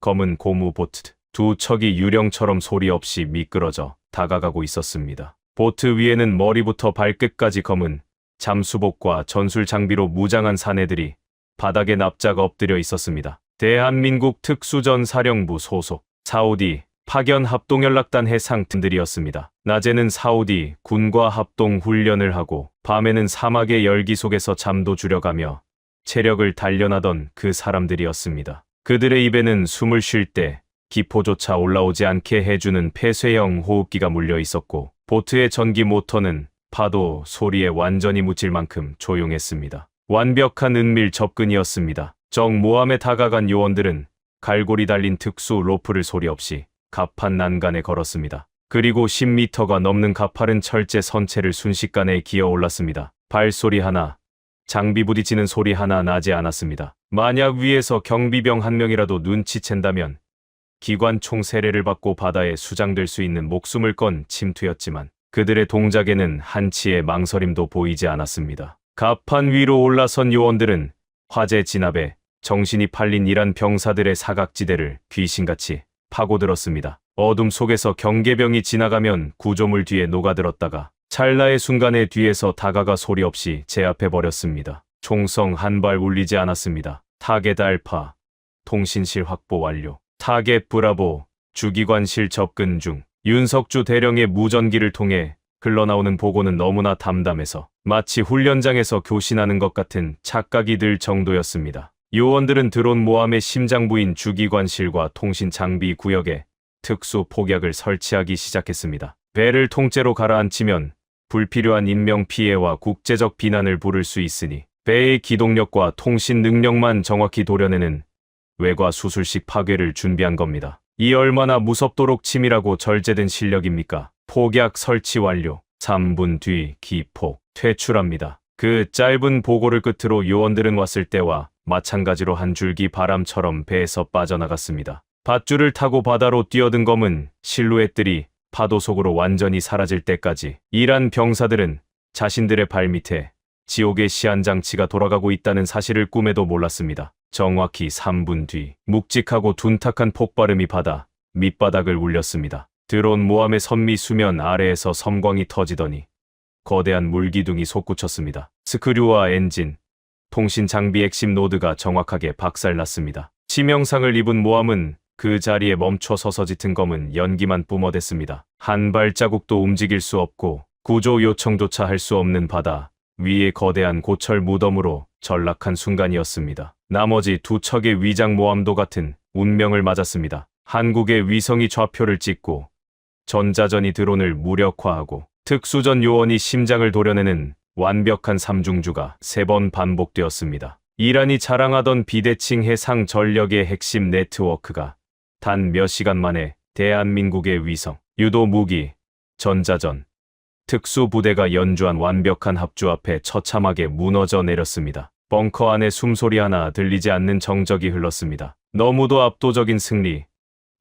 검은 고무 보트 두 척이 유령처럼 소리 없이 미끄러져 다가가고 있었습니다. 보트 위에는 머리부터 발끝까지 검은 잠수복과 전술 장비로 무장한 사내들이 바닥에 납작 엎드려 있었습니다. 대한민국 특수전사령부 소속 사우디 파견 합동연락단 해상팀들이었습니다. 낮에는 사우디 군과 합동 훈련을 하고 밤에는 사막의 열기 속에서 잠도 줄여가며 체력을 단련하던 그 사람들이었습니다. 그들의 입에는 숨을 쉴 때 기포조차 올라오지 않게 해주는 폐쇄형 호흡기가 물려 있었고 보트의 전기 모터는 파도 소리에 완전히 묻힐 만큼 조용했습니다. 완벽한 은밀 접근이었습니다. 적 모함에 다가간 요원들은 갈고리 달린 특수 로프를 소리 없이 갑판 난간에 걸었습니다. 그리고 10m가 넘는 가파른 철제 선체를 순식간에 기어 올랐습니다. 발소리 하나, 장비 부딪히는 소리 하나 나지 않았습니다. 만약 위에서 경비병 한 명이라도 눈치챈다면 기관총 세례를 받고 바다에 수장될 수 있는 목숨을 건 침투였지만 그들의 동작에는 한치의 망설임도 보이지 않았습니다. 갑판 위로 올라선 요원들은 화재 진압에 정신이 팔린 이란 병사들의 사각지대를 귀신같이 파고들었습니다. 어둠 속에서 경계병이 지나가면 구조물 뒤에 녹아들었다가 찰나의 순간에 뒤에서 다가가 소리 없이 제압해버렸습니다. 총성 한 발 울리지 않았습니다. 타겟 알파, 통신실 확보 완료. 타겟 브라보, 주기관실 접근 중. 윤석주 대령의 무전기를 통해 흘러나오는 보고는 너무나 담담해서 마치 훈련장에서 교신하는 것 같은 착각이 들 정도였습니다. 요원들은 드론 모함의 심장부인 주기관실과 통신 장비 구역에 특수 폭약을 설치하기 시작했습니다. 배를 통째로 가라앉히면 불필요한 인명피해와 국제적 비난을 부를 수 있으니 배의 기동력과 통신 능력만 정확히 도려내는 외과 수술식 파괴를 준비한 겁니다. 이 얼마나 무섭도록 치밀하고 절제된 실력입니까? 폭약 설치 완료. 3분 뒤 기폭 퇴출합니다. 그 짧은 보고를 끝으로 요원들은 왔을 때와 마찬가지로 한 줄기 바람처럼 배에서 빠져나갔습니다. 밧줄을 타고 바다로 뛰어든 검은 실루엣들이 파도 속으로 완전히 사라질 때까지 이란 병사들은 자신들의 발밑에 지옥의 시한장치가 돌아가고 있다는 사실을 꿈에도 몰랐습니다. 정확히 3분 뒤 묵직하고 둔탁한 폭발음이 바다 밑바닥을 울렸습니다. 드론 모함의 선미 수면 아래에서 섬광이 터지더니 거대한 물기둥이 솟구쳤습니다. 스크류와 엔진, 통신 장비 핵심 노드가 정확하게 박살났습니다. 치명상을 입은 모함은 그 자리에 멈춰 서서 짙은 검은 연기만 뿜어댔습니다. 한 발자국도 움직일 수 없고 구조 요청조차 할 수 없는 바다 위의 거대한 고철 무덤으로 전락한 순간이었습니다. 나머지 두 척의 위장 모함도 같은 운명을 맞았습니다. 한국의 위성이 좌표를 찍고 전자전이 드론을 무력화하고 특수전 요원이 심장을 도려내는 완벽한 삼중주가 3번 반복되었습니다. 이란이 자랑하던 비대칭 해상 전력의 핵심 네트워크가 단 몇 시간 만에 대한민국의 위성, 유도 무기, 전자전, 특수부대가 연주한 완벽한 합주 앞에 처참하게 무너져 내렸습니다. 벙커 안에 숨소리 하나 들리지 않는 정적이 흘렀습니다. 너무도 압도적인 승리,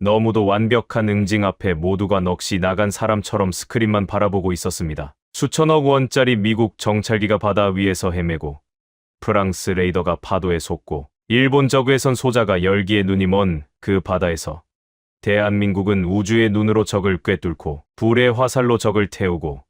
너무도 완벽한 응징 앞에 모두가 넋이 나간 사람처럼 스크린만 바라보고 있었습니다. 수천억 원짜리 미국 정찰기가 바다 위에서 헤매고 프랑스 레이더가 파도에 솟고 일본 저그에선 소자가 열기에 눈이 먼 그 바다에서 대한민국은 우주의 눈으로 적을 꿰뚫고 불의 화살로 적을 태우고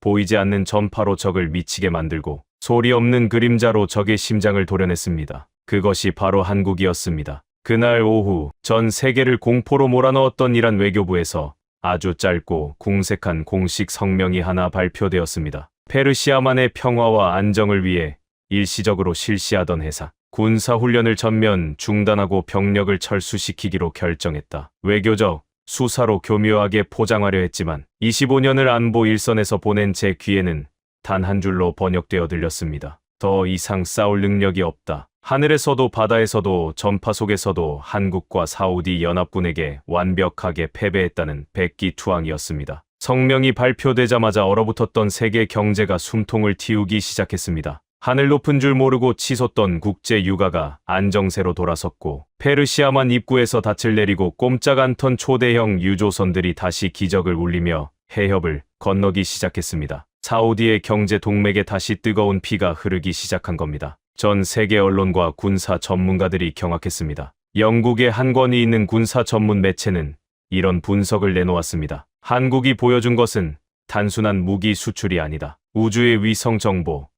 보이지 않는 전파로 적을 미치게 만들고 소리 없는 그림자로 적의 심장을 도려냈습니다. 그것이 바로 한국이었습니다. 그날 오후 전 세계를 공포로 몰아넣었던 이란 외교부에서 아주 짧고 궁색한 공식 성명이 하나 발표되었습니다. 페르시아만의 평화와 안정을 위해 일시적으로 실시하던 해상 군사훈련을 전면 중단하고 병력을 철수시키기로 결정했다. 외교적 수사로 교묘하게 포장하려 했지만 25년을 안보 일선에서 보낸 제 귀에는 단 한 줄로 번역되어 들렸습니다. 더 이상 싸울 능력이 없다. 하늘에서도 바다에서도 전파 속에서도 한국과 사우디 연합군에게 완벽하게 패배했다는 백기투항이었습니다. 성명이 발표되자마자 얼어붙었던 세계 경제가 숨통을 틔우기 시작했습니다. 하늘 높은 줄 모르고 치솟던 국제 유가가 안정세로 돌아섰고 페르시아만 입구에서 닻을 내리고 꼼짝 않던 초대형 유조선들이 다시 기적을 울리며 해협을 건너기 시작했습니다. 사우디의 경제 동맥에 다시 뜨거운 피가 흐르기 시작한 겁니다. 전 세계 언론과 군사 전문가들이 경악했습니다. 영국의 한 권위 있는 군사 전문 매체는 이런 분석을 내놓았습니다. 한국이 보여준 것은 단순한 무기 수출이 아니다. 우주의 위성 정보,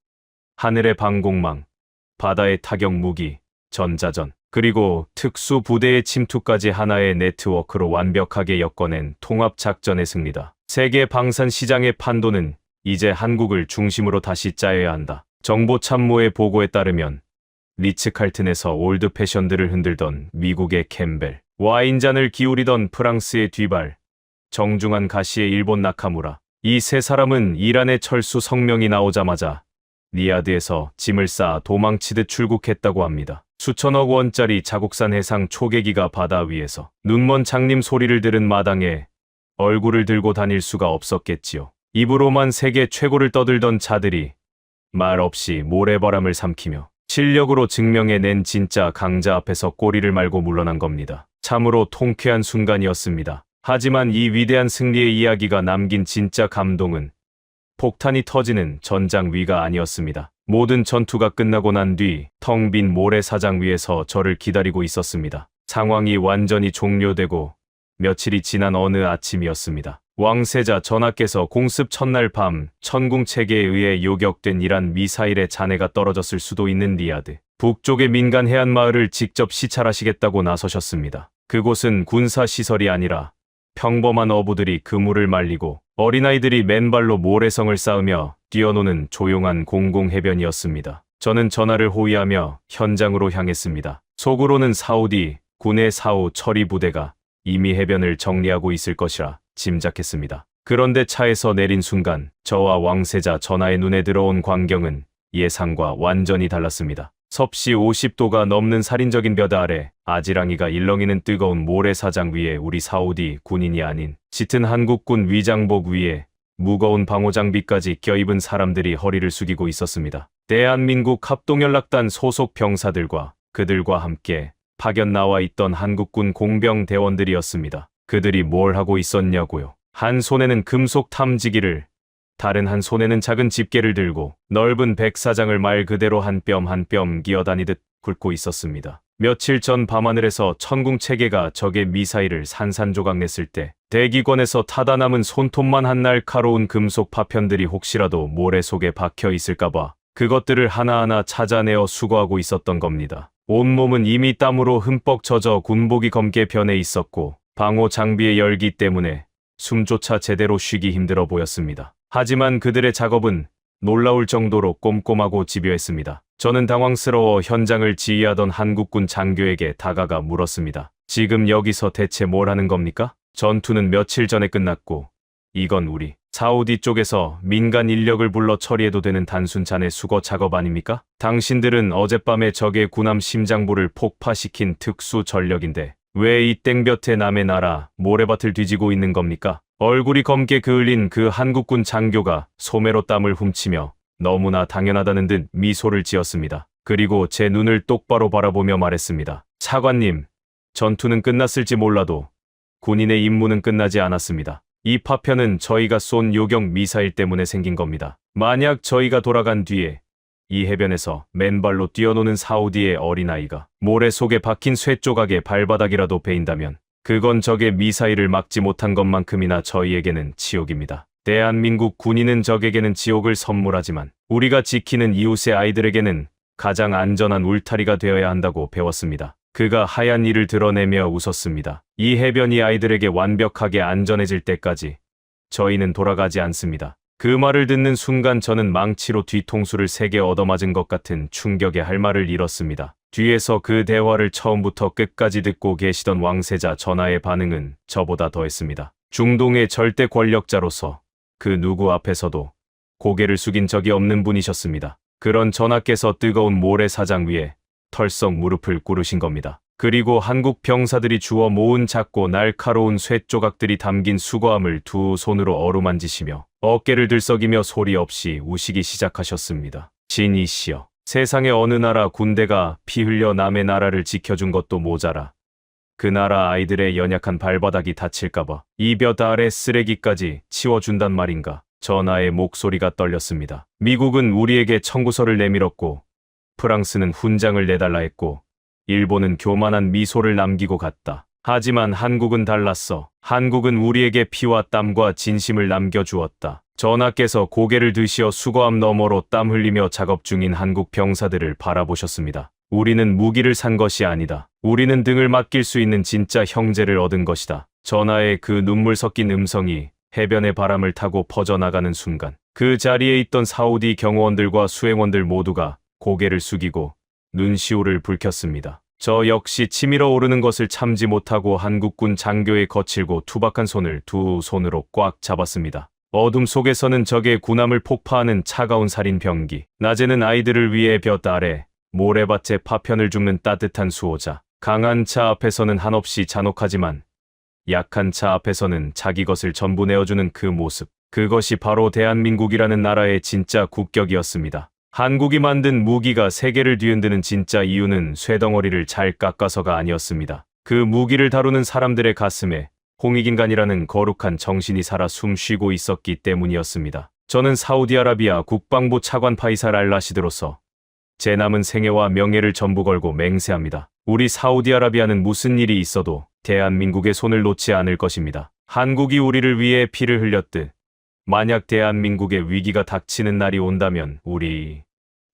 하늘의 방공망, 바다의 타격 무기, 전자전, 그리고 특수 부대의 침투까지 하나의 네트워크로 완벽하게 엮어낸 통합작전의 승리다. 세계 방산 시장의 판도는 이제 한국을 중심으로 다시 짜여야 한다. 정보참모의 보고에 따르면 리츠칼튼에서 올드 패션들을 흔들던 미국의 캠벨, 와인잔을 기울이던 프랑스의 뒤발, 정중한 가시의 일본 나카무라, 이 세 사람은 이란의 철수 성명이 나오자마자 리야드에서 짐을 쌓아 도망치듯 출국했다고 합니다. 수천억 원짜리 자국산 해상 초계기가 바다 위에서 눈먼 장님 소리를 들은 마당에 얼굴을 들고 다닐 수가 없었겠지요. 입으로만 세계 최고를 떠들던 자들이 말 없이 모래바람을 삼키며 실력으로 증명해낸 진짜 강자 앞에서 꼬리를 말고 물러난 겁니다. 참으로 통쾌한 순간이었습니다. 하지만 이 위대한 승리의 이야기가 남긴 진짜 감동은 폭탄이 터지는 전장 위가 아니었습니다. 모든 전투가 끝나고 난 뒤 텅 빈 모래사장 위에서 저를 기다리고 있었습니다. 상황이 완전히 종료되고 며칠이 지난 어느 아침이었습니다. 왕세자 전하께서 공습 첫날 밤 천궁 체계에 의해 요격된 이란 미사일의 잔해가 떨어졌을 수도 있는 리야드 북쪽의 민간 해안 마을을 직접 시찰하시겠다고 나서셨습니다. 그곳은 군사시설이 아니라 평범한 어부들이 그물을 말리고 어린아이들이 맨발로 모래성을 쌓으며 뛰어노는 조용한 공공해변이었습니다. 저는 전하를 호위하며 현장으로 향했습니다. 속으로는 사우디 군의 사후 처리 부대가 이미 해변을 정리하고 있을 것이라 짐작했습니다. 그런데 차에서 내린 순간 저와 왕세자 전하의 눈에 들어온 광경은 예상과 완전히 달랐습니다. 섭씨 50도가 넘는 살인적인 볕 아래 아지랑이가 일렁이는 뜨거운 모래사장 위에 우리 사우디 군인이 아닌 짙은 한국군 위장복 위에 무거운 방호 장비까지 껴입은 사람들이 허리를 숙이고 있었습니다. 대한민국 합동연락단 소속 병사들과 그들과 함께 파견 나와 있던 한국군 공병 대원들이었습니다. 그들이 뭘 하고 있었냐고요. 한 손에는 금속 탐지기를, 다른 한 손에는 작은 집게를 들고 넓은 백사장을 말 그대로 한 뼘 한 뼘 기어다니듯 굴고 있었습니다. 며칠 전 밤하늘에서 천궁 체계가 적의 미사일을 산산조각 냈을 때 대기권에서 타다 남은 손톱만 한 날카로운 금속 파편들이 혹시라도 모래 속에 박혀 있을까봐 그것들을 하나하나 찾아내어 수거하고 있었던 겁니다. 온몸은 이미 땀으로 흠뻑 젖어 군복이 검게 변해 있었고 방호 장비의 열기 때문에 숨조차 제대로 쉬기 힘들어 보였습니다. 하지만 그들의 작업은 놀라울 정도로 꼼꼼하고 집요했습니다. 저는 당황스러워 현장을 지휘하던 한국군 장교에게 다가가 물었습니다. 지금 여기서 대체 뭘 하는 겁니까? 전투는 며칠 전에 끝났고 이건 우리 사우디 쪽에서 민간 인력을 불러 처리해도 되는 단순 잔해 수거 작업 아닙니까? 당신들은 어젯밤에 적의 군함 심장부를 폭파시킨 특수 전력인데 왜 이 땡볕에 남의 나라 모래밭을 뒤지고 있는 겁니까? 얼굴이 검게 그을린 그 한국군 장교가 소매로 땀을 훔치며 너무나 당연하다는 듯 미소를 지었습니다. 그리고 제 눈을 똑바로 바라보며 말했습니다. 차관님, 전투는 끝났을지 몰라도 군인의 임무는 끝나지 않았습니다. 이 파편은 저희가 쏜 요격 미사일 때문에 생긴 겁니다. 만약 저희가 돌아간 뒤에 이 해변에서 맨발로 뛰어노는 사우디의 어린아이가 모래 속에 박힌 쇠 조각에 발바닥이라도 베인다면 그건 적의 미사일을 막지 못한 것만큼이나 저희에게는 지옥입니다. 대한민국 군인은 적에게는 지옥을 선물하지만 우리가 지키는 이웃의 아이들에게는 가장 안전한 울타리가 되어야 한다고 배웠습니다. 그가 하얀 이를 드러내며 웃었습니다. 이 해변이 아이들에게 완벽하게 안전해질 때까지 저희는 돌아가지 않습니다. 그 말을 듣는 순간 저는 망치로 뒤통수를 3개 얻어맞은 것 같은 충격에 할 말을 잃었습니다. 뒤에서 그 대화를 처음부터 끝까지 듣고 계시던 왕세자 전하의 반응은 저보다 더했습니다. 중동의 절대 권력자로서 그 누구 앞에서도 고개를 숙인 적이 없는 분이셨습니다. 그런 전하께서 뜨거운 모래사장 위에 털썩 무릎을 꿇으신 겁니다. 그리고 한국 병사들이 주워 모은 작고 날카로운 쇠조각들이 담긴 수거함을 두 손으로 어루만지시며 어깨를 들썩이며 소리 없이 우시기 시작하셨습니다. 진이시여, 세상의 어느 나라 군대가 피 흘려 남의 나라를 지켜준 것도 모자라 그 나라 아이들의 연약한 발바닥이 다칠까봐 이 볕 아래 쓰레기까지 치워준단 말인가. 전하의 목소리가 떨렸습니다. 미국은 우리에게 청구서를 내밀었고 프랑스는 훈장을 내달라 했고 일본은 교만한 미소를 남기고 갔다. 하지만 한국은 달랐어. 한국은 우리에게 피와 땀과 진심을 남겨주었다. 전하께서 고개를 드시어 수거함 너머로 땀 흘리며 작업 중인 한국 병사들을 바라보셨습니다. 우리는 무기를 산 것이 아니다. 우리는 등을 맡길 수 있는 진짜 형제를 얻은 것이다. 전하의 그 눈물 섞인 음성이 해변의 바람을 타고 퍼져나가는 순간 그 자리에 있던 사우디 경호원들과 수행원들 모두가 고개를 숙이고 눈시울을 붉혔습니다. 저 역시 치밀어 오르는 것을 참지 못하고 한국군 장교의 거칠고 투박한 손을 두 손으로 꽉 잡았습니다. 어둠 속에서는 적의 군함을 폭파하는 차가운 살인 병기, 낮에는 아이들을 위해 볕 아래 모래밭에 파편을 줍는 따뜻한 수호자, 강한 차 앞에서는 한없이 잔혹하지만 약한 차 앞에서는 자기 것을 전부 내어주는 그 모습, 그것이 바로 대한민국이라는 나라의 진짜 국격이었습니다. 한국이 만든 무기가 세계를 뒤흔드는 진짜 이유는 쇠덩어리를 잘 깎아서가 아니었습니다. 그 무기를 다루는 사람들의 가슴에 홍익인간이라는 거룩한 정신이 살아 숨쉬고 있었기 때문이었습니다. 저는 사우디아라비아 국방부 차관 파이살 알라시드로서 제 남은 생애와 명예를 전부 걸고 맹세합니다. 우리 사우디아라비아는 무슨 일이 있어도 대한민국의 손을 놓지 않을 것입니다. 한국이 우리를 위해 피를 흘렸듯 만약 대한민국의 위기가 닥치는 날이 온다면 우리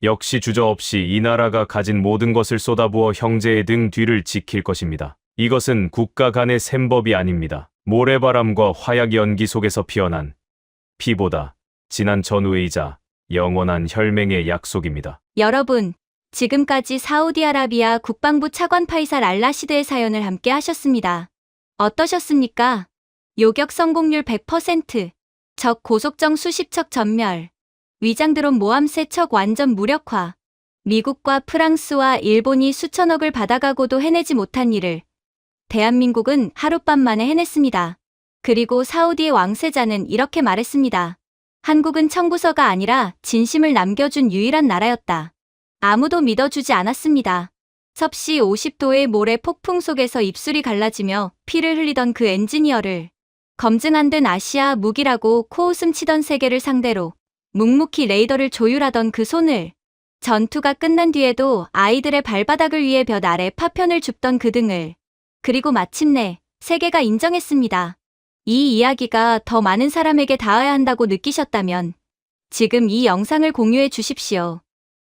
역시 주저없이 이 나라가 가진 모든 것을 쏟아부어 형제의 등 뒤를 지킬 것입니다. 이것은 국가 간의 셈법이 아닙니다. 모래바람과 화약 연기 속에서 피어난 피보다 진한 전우회이자 영원한 혈맹의 약속입니다. 여러분, 지금까지 사우디아라비아 국방부 차관 파이살 알라시드의 사연을 함께 하셨습니다. 어떠셨습니까? 요격 성공률 100%, 적 고속정 수십 척 전멸, 위장드론 모함 3척 완전 무력화, 미국과 프랑스와 일본이 수천억을 받아가고도 해내지 못한 일을 대한민국은 하룻밤 만에 해냈습니다. 그리고 사우디의 왕세자는 이렇게 말했습니다. 한국은 청부서가 아니라 진심을 남겨준 유일한 나라였다. 아무도 믿어주지 않았습니다. 섭씨 50도의 모래 폭풍 속에서 입술이 갈라지며 피를 흘리던 그 엔지니어를 검증 안 된 아시아 무기라고 코웃음 치던 세계를 상대로 묵묵히 레이더를 조율하던 그 손을, 전투가 끝난 뒤에도 아이들의 발바닥을 위해 볕 아래 파편을 줍던 그 등을, 그리고 마침내 세계가 인정했습니다. 이 이야기가 더 많은 사람에게 닿아야 한다고 느끼셨다면 지금 이 영상을 공유해 주십시오.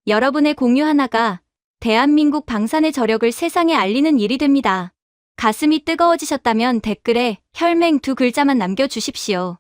여러분의 공유 하나가 대한민국 방산의 저력을 세상에 알리는 일이 됩니다. 가슴이 뜨거워지셨다면 댓글에 혈맹 2 글자만 남겨주십시오.